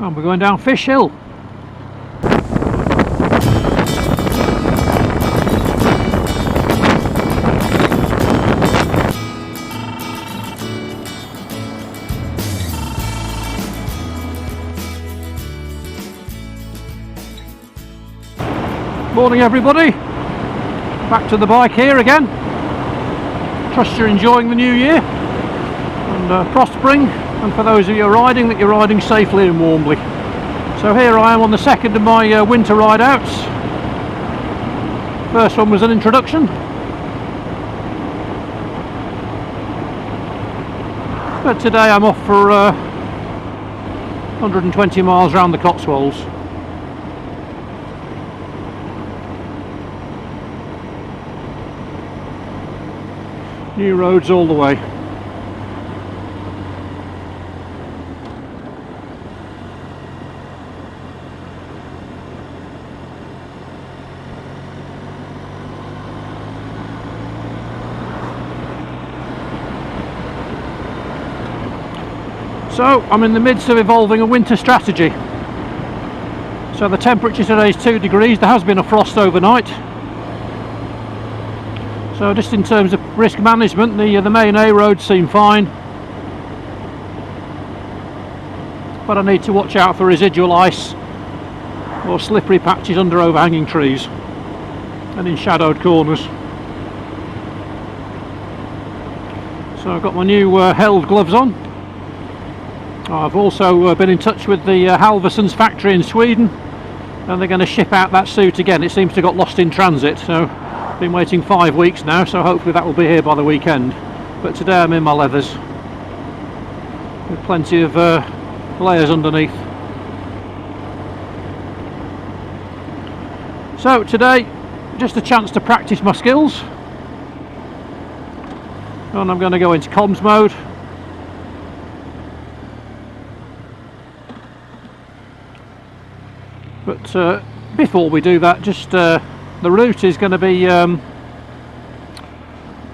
And we're going down Fish Hill. Morning everybody, back to the bike here again. Trust you're enjoying the new year and prospering, and for those of you riding, that you're riding safely and warmly. So here I am on the second of my winter ride outs. First one was an introduction, but today I'm off for 120 miles around the Cotswolds. New roads all the way. So I'm in the midst of evolving a winter strategy. So the temperature today is 2 degrees, there has been a frost overnight. So just in terms of risk management, the main A roads seem fine, but I need to watch out for residual ice or slippery patches under overhanging trees and in shadowed corners. So I've got my new held gloves on. I've also been in touch with the Halverson's factory in Sweden, and they're going to ship out that suit again. It seems to have got lost in transit, so been waiting 5 weeks now, so hopefully that will be here by the weekend. But today I'm in my leathers with plenty of layers underneath. So today, just a chance to practice my skills, and I'm going to go into comms mode. But before we do that, just the route is going to be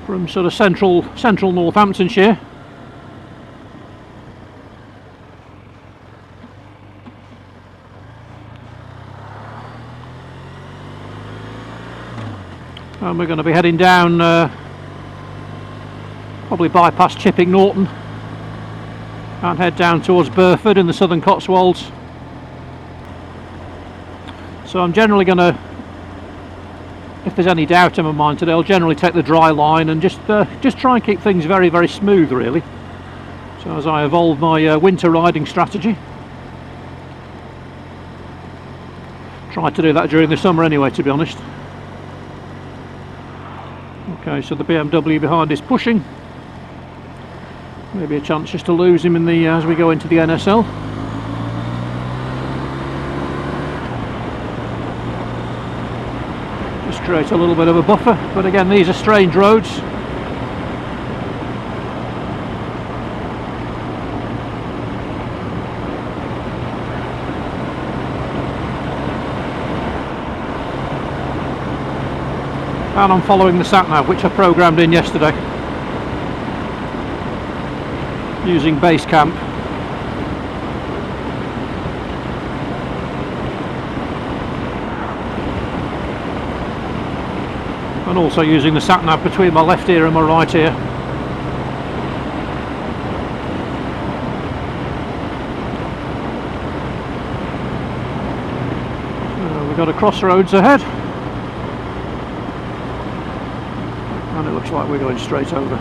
from sort of central Northamptonshire. And we're going to be heading down, probably bypass Chipping Norton and head down towards Burford in the southern Cotswolds. So I'm generally going to, if there's any doubt in my mind today, I'll generally take the dry line and just try and keep things very, very smooth really. So as I evolve my winter riding strategy. Try to do that during the summer anyway, to be honest. Okay, so the BMW behind is pushing. Maybe a chance just to lose him in the as we go into the NSL. Create a little bit of a buffer, but again these are strange roads. And I'm following the sat-nav, which I programmed in yesterday using Basecamp. And also using the sat-nav between my left ear and my right ear. We've got a crossroads ahead, and it looks like we're going straight over.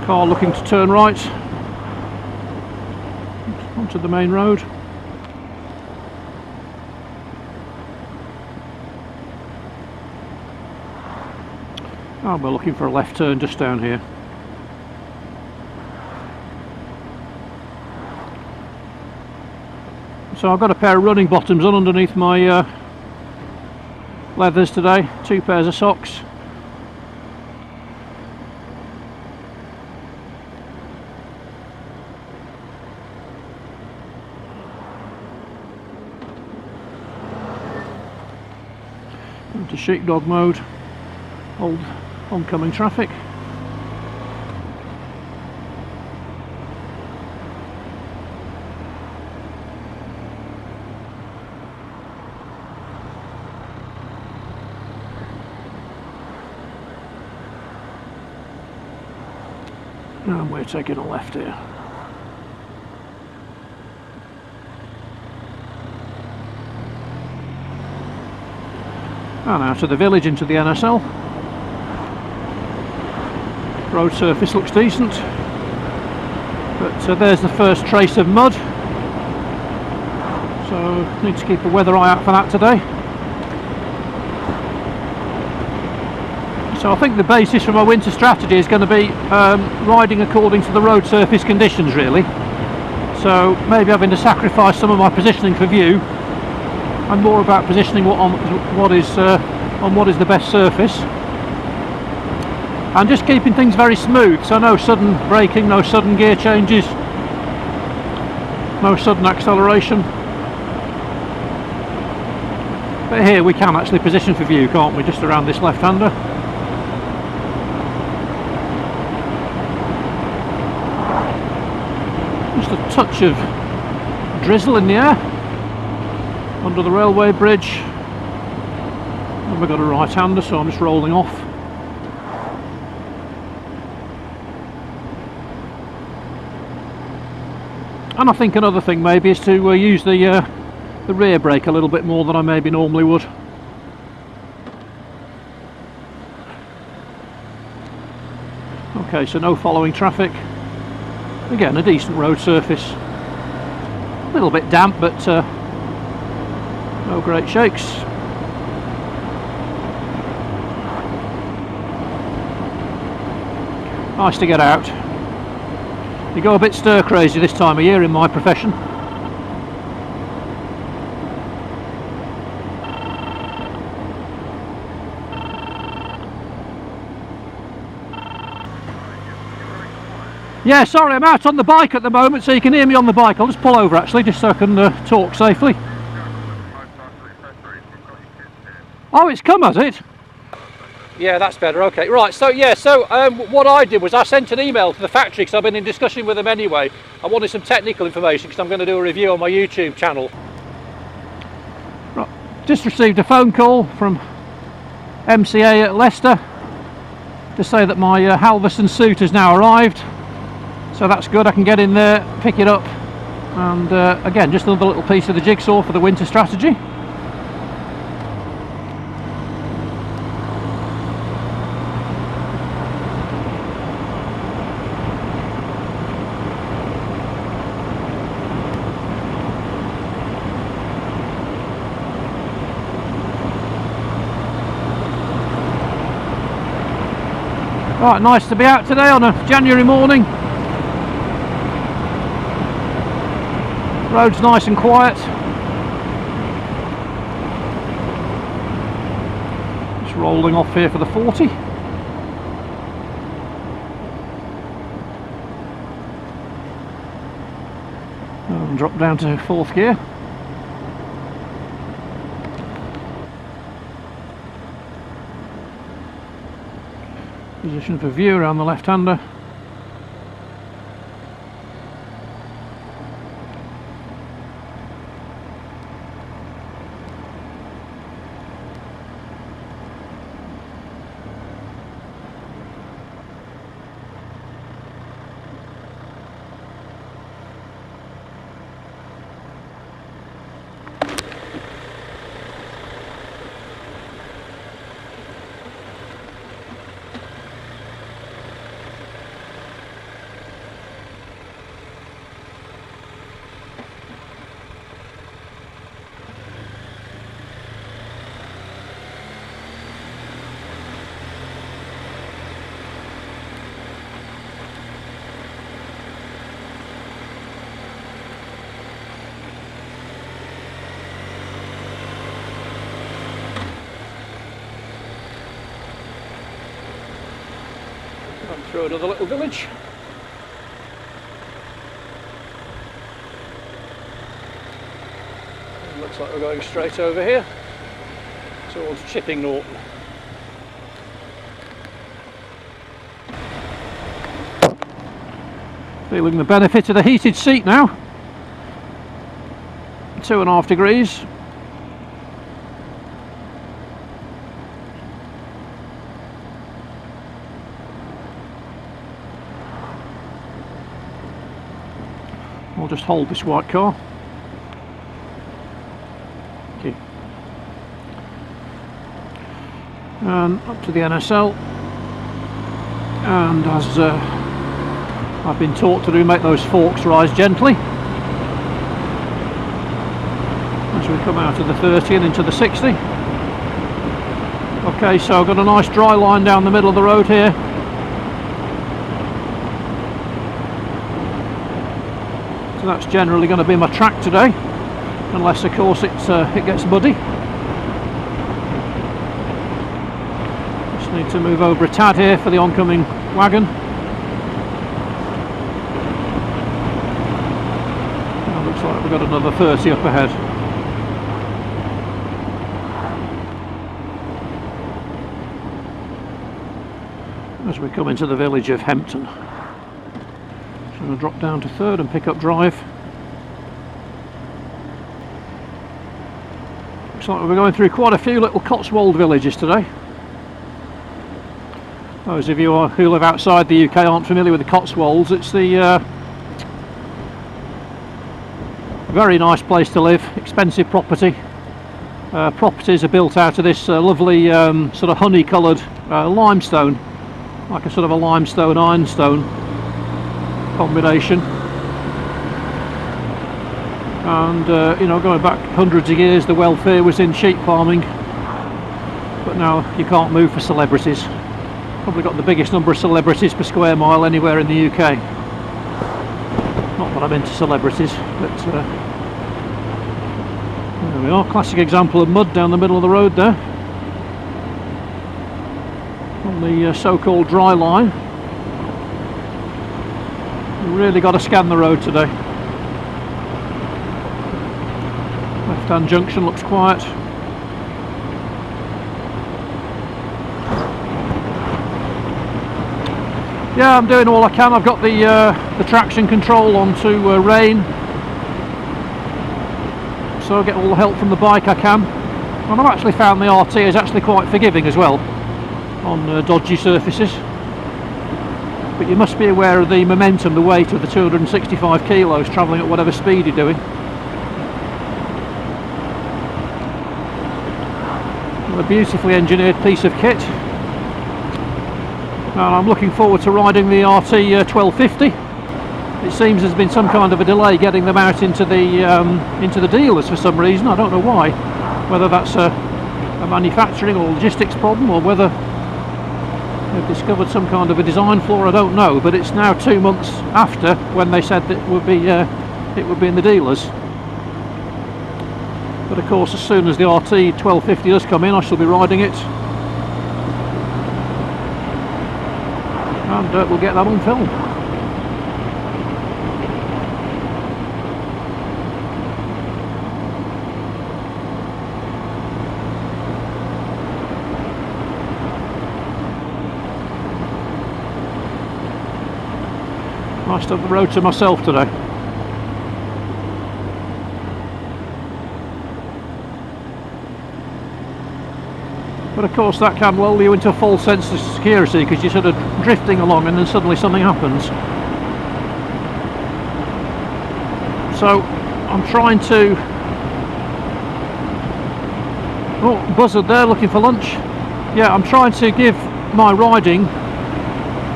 Car looking to turn right onto the main road. And we're looking for a left turn just down here. So I've got a pair of running bottoms on underneath my leathers today, 2 pairs of socks. Into sheepdog mode, hold oncoming traffic. And we're taking a left here. And out of the village into the NSL. Road surface looks decent, but there's the first trace of mud, so need to keep a weather eye out for that today. So I think the basis for my winter strategy is going to be riding according to the road surface conditions, really. So maybe having to sacrifice some of my positioning for view and more about positioning on what is the best surface, and just keeping things very smooth, so no sudden braking, no sudden gear changes, no sudden acceleration. But here we can actually position for view, can't we, just around this left-hander. Just a touch of drizzle in the air under the railway bridge, and we've got a right-hander, so I'm just rolling off. And I think another thing maybe is to use the rear brake a little bit more than I maybe normally would. Okay, so no following traffic. Again, a decent road surface. A little bit damp, but no great shakes. Nice to get out. You go a bit stir crazy this time of year in my profession. Yeah, sorry, I'm out on the bike at the moment, so you can hear me on the bike. I'll just pull over actually, just so I can talk safely. Oh, it's come, has it? Yeah, that's better. Okay, right. So yeah, so what I did was I sent an email to the factory because I've been in discussion with them anyway. I wanted some technical information because I'm going to do a review on my YouTube channel. Right, just received a phone call from MCA at Leicester to say that my Halverson suit has now arrived. So that's good. I can get in there, pick it up, and again, just another little piece of the jigsaw for the winter strategy. Right, nice to be out today on a January morning. Road's nice and quiet. Just rolling off here for the 40. And drop down to 4th gear. Position for view around the left-hander. Come through another little village. It looks like we're going straight over here towards Chipping Norton. Feeling the benefit of the heated seat now. 2.5 degrees. I'll just hold this white car. Okay. And up to the NSL. And as I've been taught to do, make those forks rise gently as we come out of the 30 and into the 60. Okay, so I've got a nice dry line down the middle of the road here. So that's generally going to be my track today, unless of course it gets muddy. Just need to move over a tad here for the oncoming wagon. Looks like we've got another 30 up ahead. As we come into the village of Hampton. So I'm going to drop down to 3rd and pick up drive. Looks like we're going through quite a few little Cotswold villages today. Those of you who live outside the UK aren't familiar with the Cotswolds. It's the very nice place to live, expensive property. Properties are built out of this lovely sort of honey coloured limestone, like a sort of a limestone ironstone combination. And you know, going back hundreds of years, the welfare was in sheep farming, but now you can't move for celebrities. Probably got the biggest number of celebrities per square mile anywhere in the UK. Not that I'm into celebrities, but there we are. Classic example of mud down the middle of the road there, on the so-called dry line. You really got to scan the road today. Left-hand junction looks quiet. Yeah, I'm doing all I can. I've got the traction control onto rain, so I get all the help from the bike I can. And I've actually found the RT is actually quite forgiving as well on dodgy surfaces. But you must be aware of the momentum, the weight of the 265 kilos travelling at whatever speed you're doing. A beautifully engineered piece of kit. And I'm looking forward to riding the RT 1250. It seems there's been some kind of a delay getting them out into the dealers for some reason. I don't know why. Whether that's a manufacturing or logistics problem, or whether they've discovered some kind of a design flaw, I don't know. But it's now 2 months after when they said that it would be in the dealers. But of course, as soon as the RT 1250 does come in, I shall be riding it. And we'll get that on film. Nice to have the road to myself today. But of course that can lull you into a false sense of security, because you're sort of drifting along and then suddenly something happens. So I'm trying to... Oh, buzzard there looking for lunch. Yeah, I'm trying to give my riding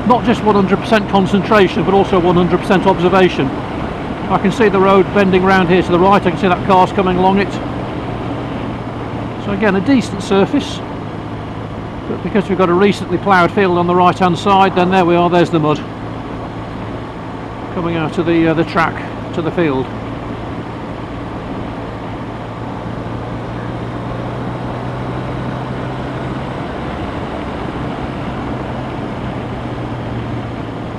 not just 100% concentration, but also 100% observation. I can see the road bending round here to the right. I can see that car's coming along it. So again, a decent surface. But because we've got a recently ploughed field on the right hand side, then there we are, there's the mud coming out of the track to the field.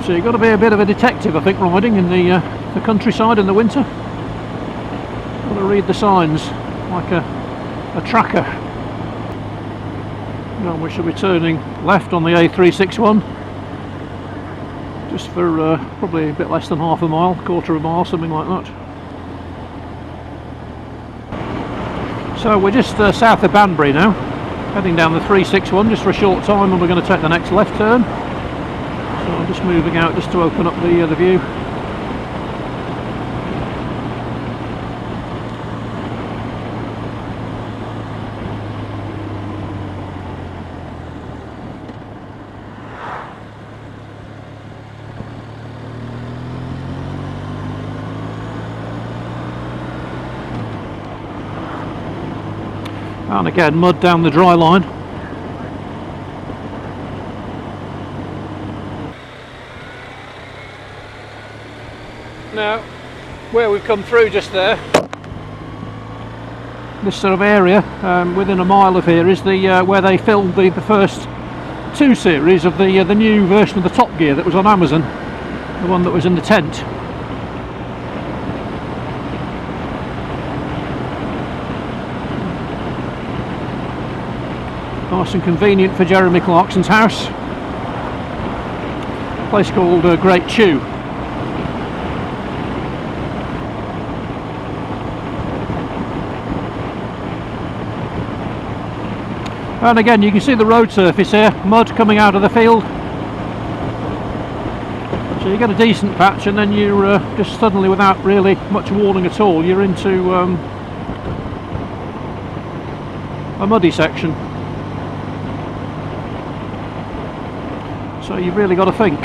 So you've got to be a bit of a detective, I think, riding in the countryside in the winter. Got to read the signs like a tracker. Now we shall be turning left on the A361, just for probably a bit less than half a mile, quarter of a mile, something like that. So we're just south of Banbury now, heading down the 361 just for a short time, and we're going to take the next left turn. So I'm just moving out just to open up the view. And again, mud down the dry line. Now, where we've come through just there, this sort of area within a mile of here is the where they filmed the first two series of the new version of the Top Gear that was on Amazon, the one that was in the tent. Nice and convenient for Jeremy Clarkson's house. A place called Great Chew. And again, you can see the road surface here, mud coming out of the field. So you get a decent patch, and then you're just suddenly, without really much warning at all, you're into a muddy section. So you've really got to think.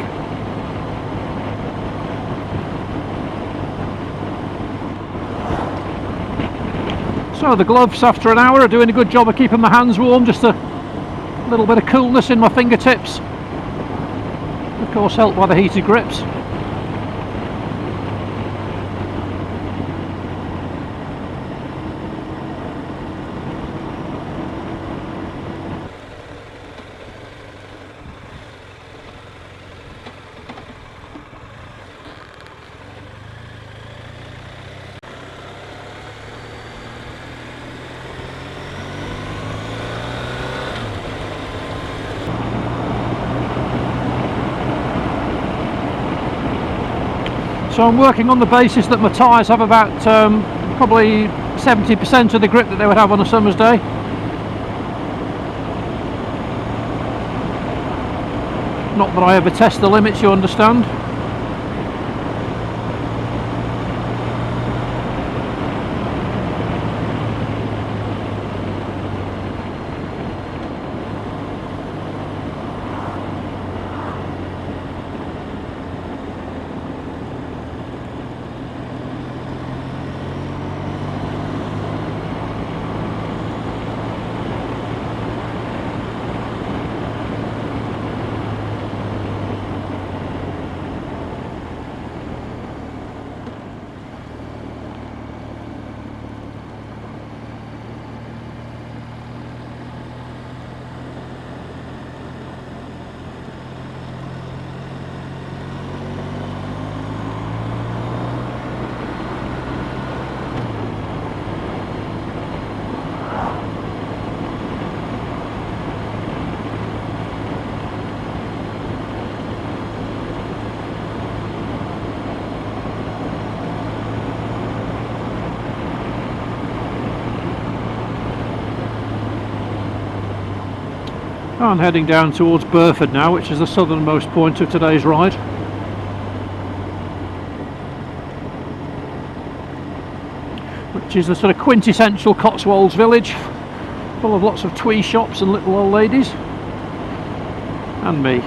So the gloves after an hour are doing a good job of keeping my hands warm, just a little bit of coolness in my fingertips. Of course helped by the heated grips. So I'm working on the basis that my tyres have about probably 70% of the grip that they would have on a summer's day. Not that I ever test the limits, you understand. I'm heading down towards Burford now, which is the southernmost point of today's ride. Which is the sort of quintessential Cotswolds village, full of lots of twee shops and little old ladies. And me.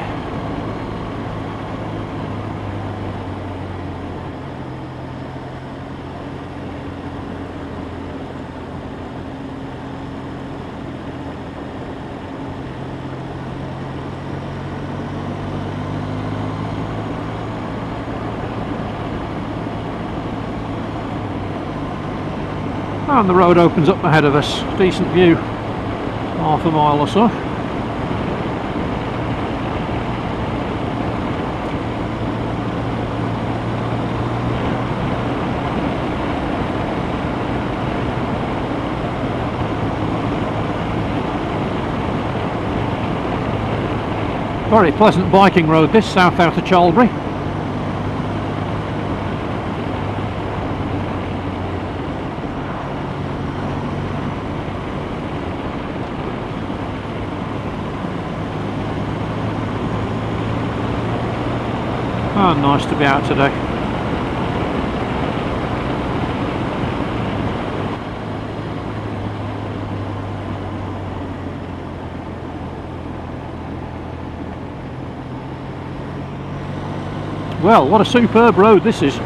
And the road opens up ahead of us, decent view, half a mile or so. Very pleasant biking road this, south out of Chalbury. Oh, nice to be out today. Well, what a superb road this is.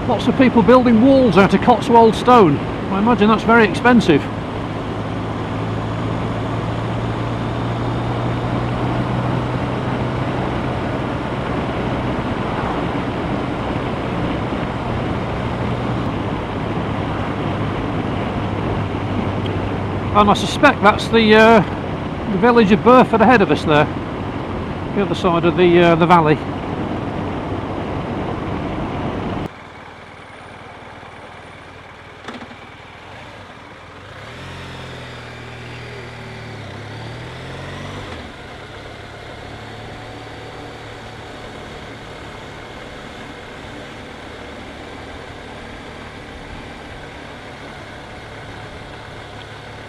Lots of people building walls out of Cotswold stone. I imagine that's very expensive. And I suspect that's the village of Burford ahead of us there, the other side of the valley.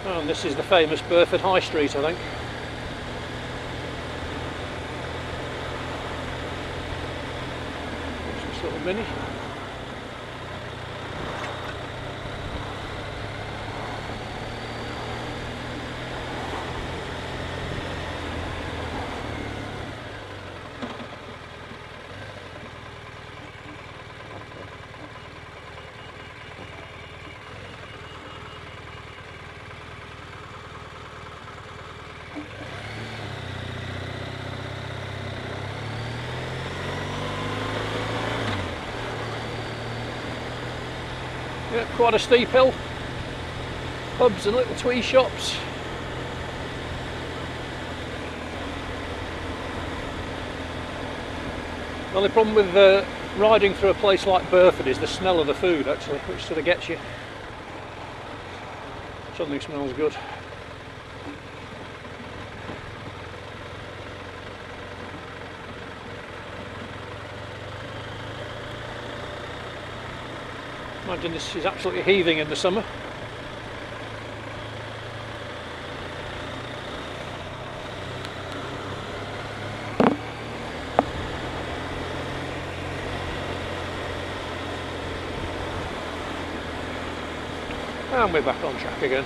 And this is the famous Burford High Street, I think. Just this little mini. Yeah, quite a steep hill. Pubs and little twee shops. The only problem with riding through a place like Burford is the smell of the food, actually, which sort of gets you. Suddenly smells good. Imagine this is absolutely heaving in the summer. And we're back on track again.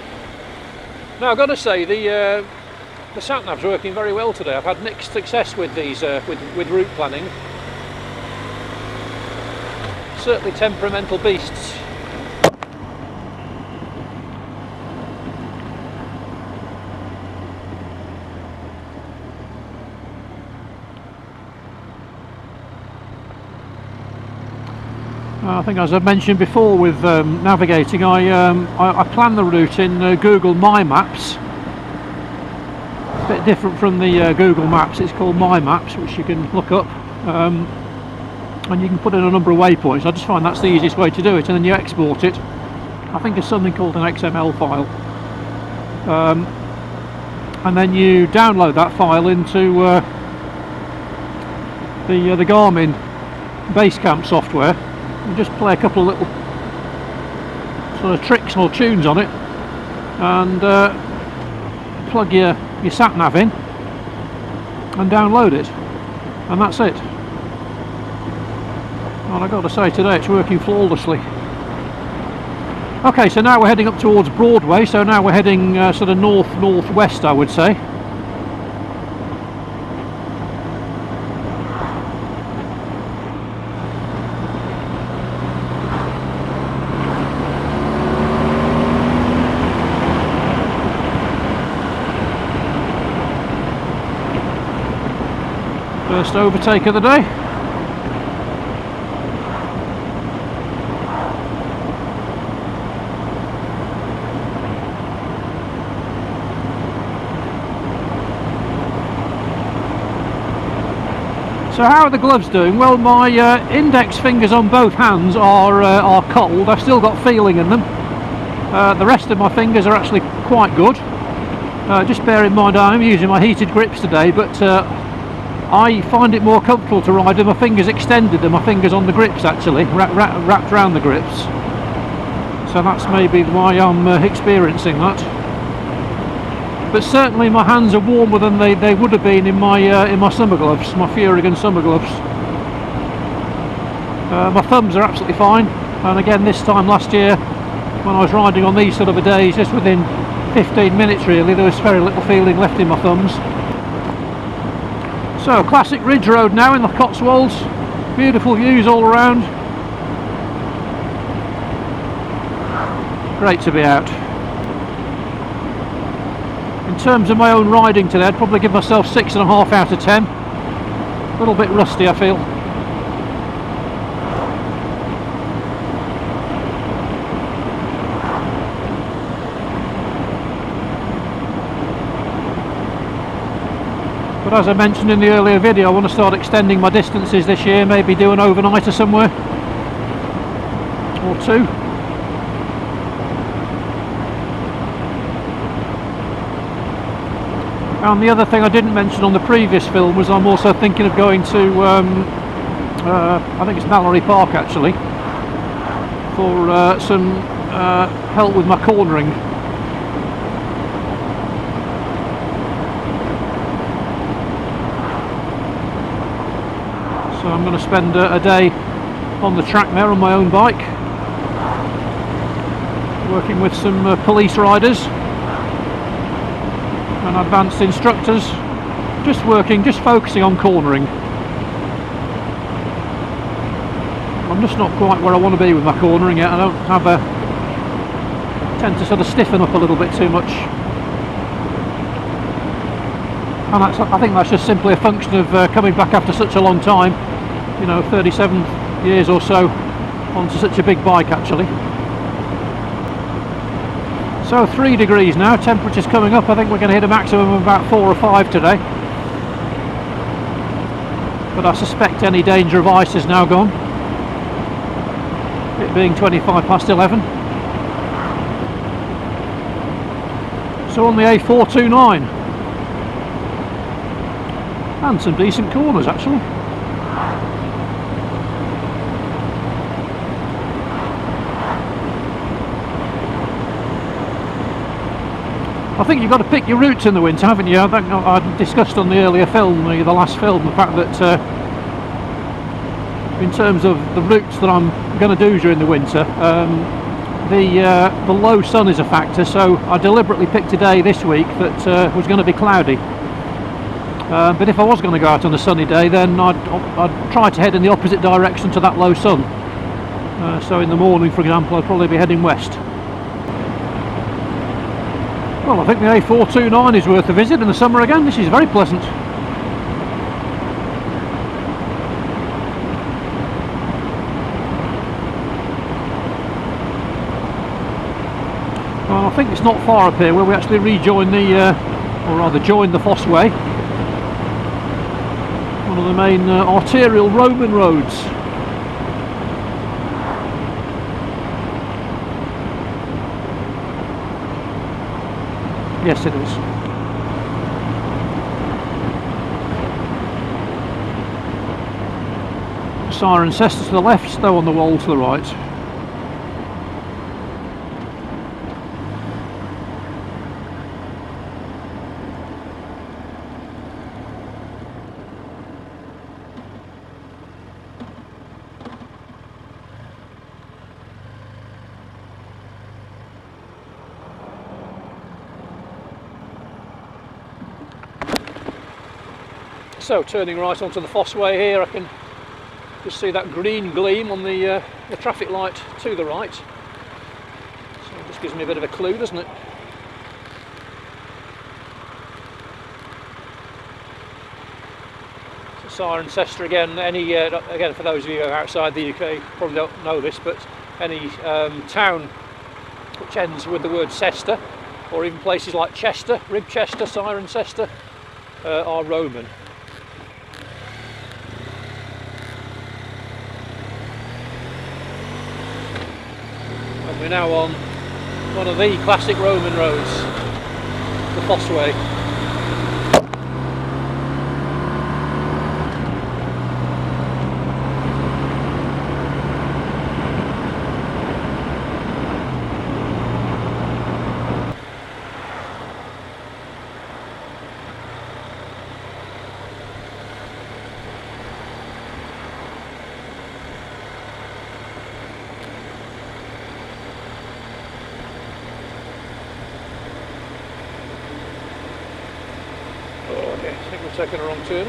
Now I've got to say the sat-nav's working very well today. I've had mixed success with these with route planning. Certainly temperamental beasts. I think, as I've mentioned before, with navigating, I plan the route in Google My Maps. A bit different from the Google Maps. It's called My Maps, which you can look up. And you can put in a number of waypoints. I just find that's the easiest way to do it, and then you export it. I think it's something called an XML file, and then you download that file into the Garmin Basecamp software, and just play a couple of little sort of tricks or tunes on it, and plug your sat nav in and download it. and that's it. And I've got to say, today it's working flawlessly. Okay, so now we're heading up towards Broadway, so now we're heading sort of north-northwest, I would say. First overtake of the day. So how are the gloves doing? Well, my index fingers on both hands are cold. I've still got feeling in them. The rest of my fingers are actually quite good. Just bear in mind I'm using my heated grips today, but I find it more comfortable to ride with my fingers extended than my fingers on the grips, actually, wrapped around the grips. So that's maybe why I'm experiencing that. But certainly my hands are warmer than they would have been in my summer gloves, my Furigan summer gloves. My thumbs are absolutely fine, and again this time last year when I was riding on these sort of days, just within 15 minutes really, there was very little feeling left in my thumbs. So classic ridge road now in the Cotswolds, beautiful views all around. Great to be out. In terms of my own riding today, I'd probably give myself 6.5 out of 10. A little bit rusty, I feel. But as I mentioned in the earlier video, I want to start extending my distances this year, maybe do an overnighter somewhere or two. And the other thing I didn't mention on the previous film was I'm also thinking of going to, I think it's Mallory Park actually, for some help with my cornering. So I'm going to spend a day on the track there on my own bike, working with some police riders and advanced instructors, just focusing on cornering. I'm just not quite where I want to be with my cornering yet. I don't have tend to sort of stiffen up a little bit too much, and I think that's just simply a function of coming back after such a long time, you know, 37 years or so onto such a big bike actually. So 3 degrees now, temperature's coming up. I think we're going to hit a maximum of about 4 or 5 today. But I suspect any danger of ice is now gone. It being 25 past 11. So on the A429. And some decent corners actually. I think you've got to pick your routes in the winter, haven't you? I discussed on the earlier film, the last film, the fact that in terms of the routes that I'm going to do during the winter, the low sun is a factor, so I deliberately picked a day this week that was going to be cloudy. But if I was going to go out on a sunny day, then I'd try to head in the opposite direction to that low sun. So in the morning, for example, I'd probably be heading west. Well, I think the A429 is worth a visit in the summer again. This is very pleasant. Well, I think it's not far up here where we actually rejoin or rather join the Thefoss Way, one of the main arterial Roman roads. Yes, it is. Cirencester to the left, Stow on the Wold to the right. So turning right onto the Thefoss Way here, I can just see that green gleam on the traffic light to the right. So it just gives me a bit of a clue, doesn't it? So Cirencester again. Again, for those of you outside the UK, probably don't know this, but any town which ends with the word Cester, or even places like Chester, Ribchester, Cirencester, are Roman. And we're now on one of the classic Roman roads, the Thefoss Way. I think we're taking a wrong turn.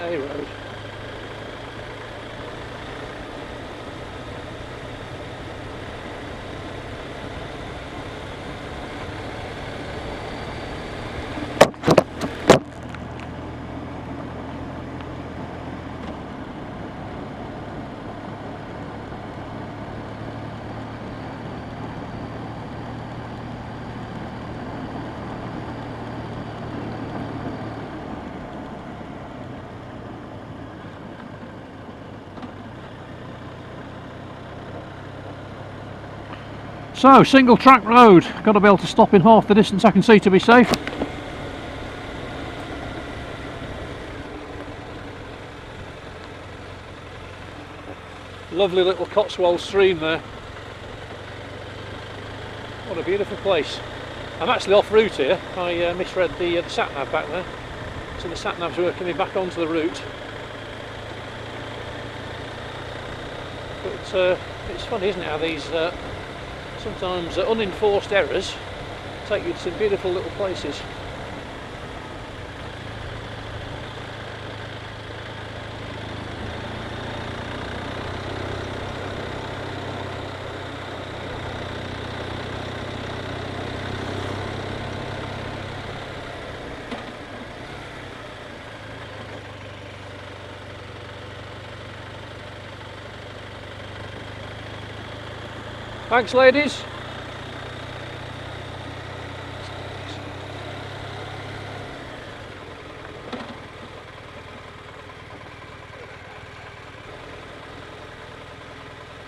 A road. So, single track road, got to be able to stop in half the distance I can see to be safe. Lovely little Cotswold stream there. What a beautiful place. I'm actually off route here. I misread the sat-nav back there. So the sat-nav's working me back onto the route. But it's funny, isn't it, how these sometimes unenforced errors take you to some beautiful little places. Thanks, ladies.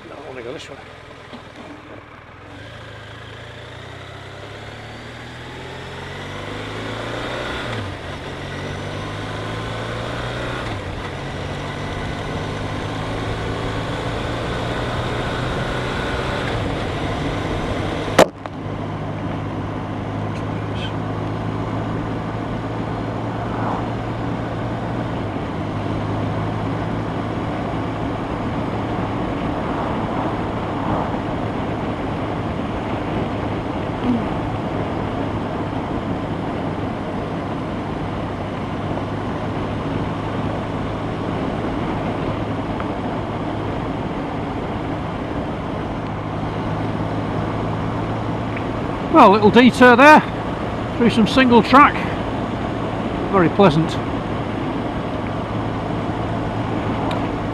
No, I want to go this way. Well, a little detour there through some single track, very pleasant.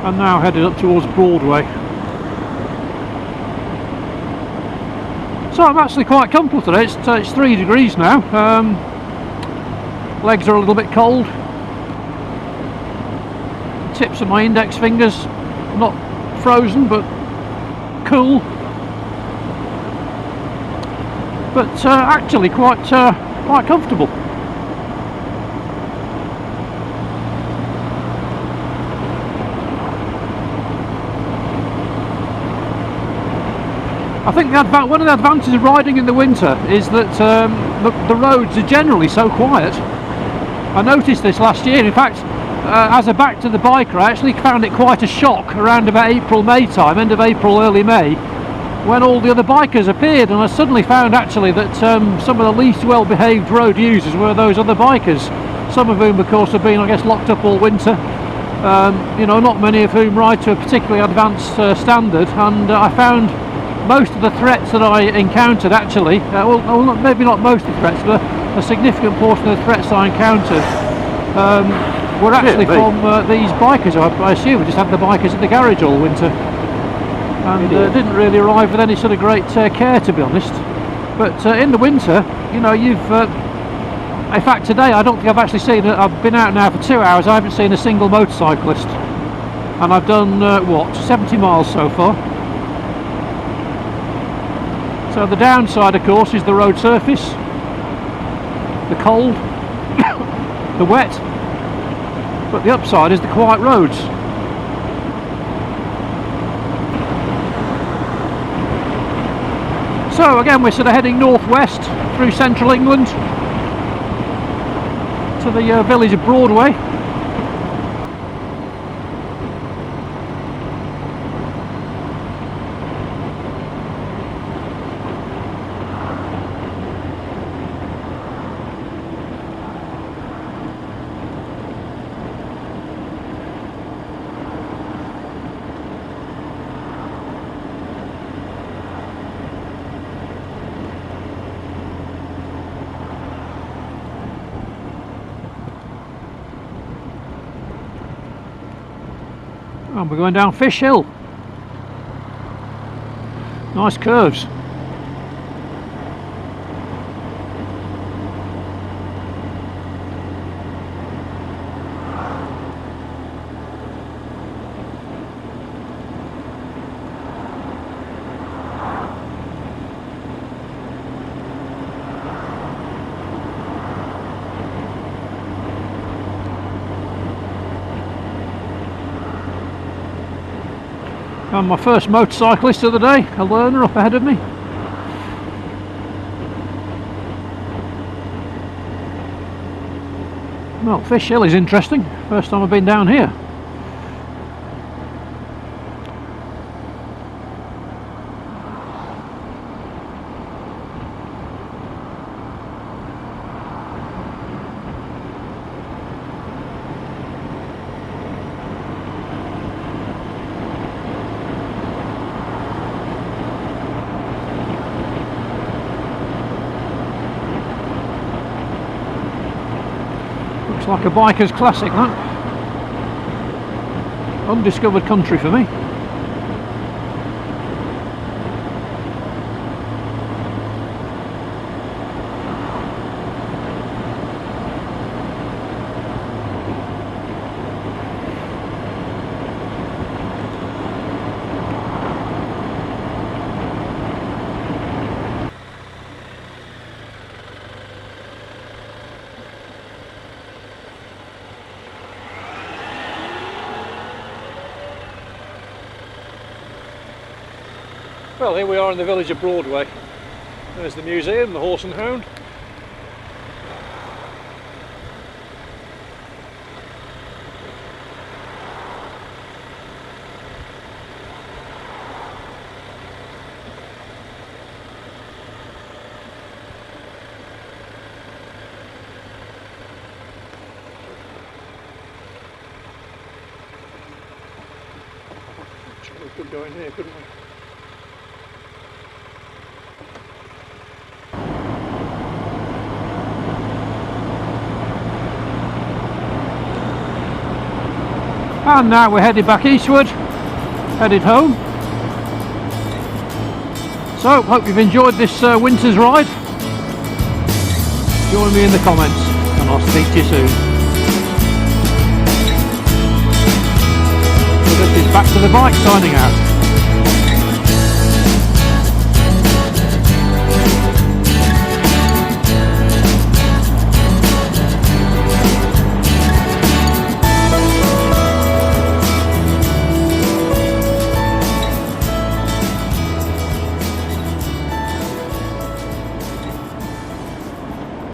And now headed up towards Broadway. So I'm actually quite comfortable today. It's 3 degrees now. Legs are a little bit cold. Tips of my index fingers not frozen but cool. But actually quite comfortable. I think one of the advantages of riding in the winter is that the roads are generally so quiet. I noticed this last year. In fact, as a back to the biker, I actually found it quite a shock around about April, May time, end of April, early May, when all the other bikers appeared, and I suddenly found actually that some of the least well behaved road users were those other bikers, some of whom of course have been, I guess, locked up all winter. You know, not many of whom ride to a particularly advanced standard, and I found most of the threats that I encountered actually, well, maybe not most of the threats, but a significant portion of the threats I encountered were actually from these bikers. I assume we just had the bikers at the garage all winter, and didn't really arrive with any sort of great care, to be honest. But in the winter, you know, in fact today I don't think I've actually seen it. I've been out now for 2 hours, I haven't seen a single motorcyclist, and I've done what, 70 miles so far. So the downside of course is the road surface, the cold, the wet, but the upside is the quiet roads. So again, we're sort of heading northwest through central England to the village of Broadway. And we're going down Fish Hill. Nice curves. And my first motorcyclist of the day, a learner up ahead of me. Well, Fish Hill is interesting. First time I've been down here. Looks like a biker's classic, that. Undiscovered country for me. Well, here we are in the village of Broadway. There's the museum, the Horse and Hound. We could go in here, couldn't we? And now we're headed back eastward, headed home. So, hope you've enjoyed this winter's ride. Join me in the comments, and I'll speak to you soon. So this is Back to the Bike signing out.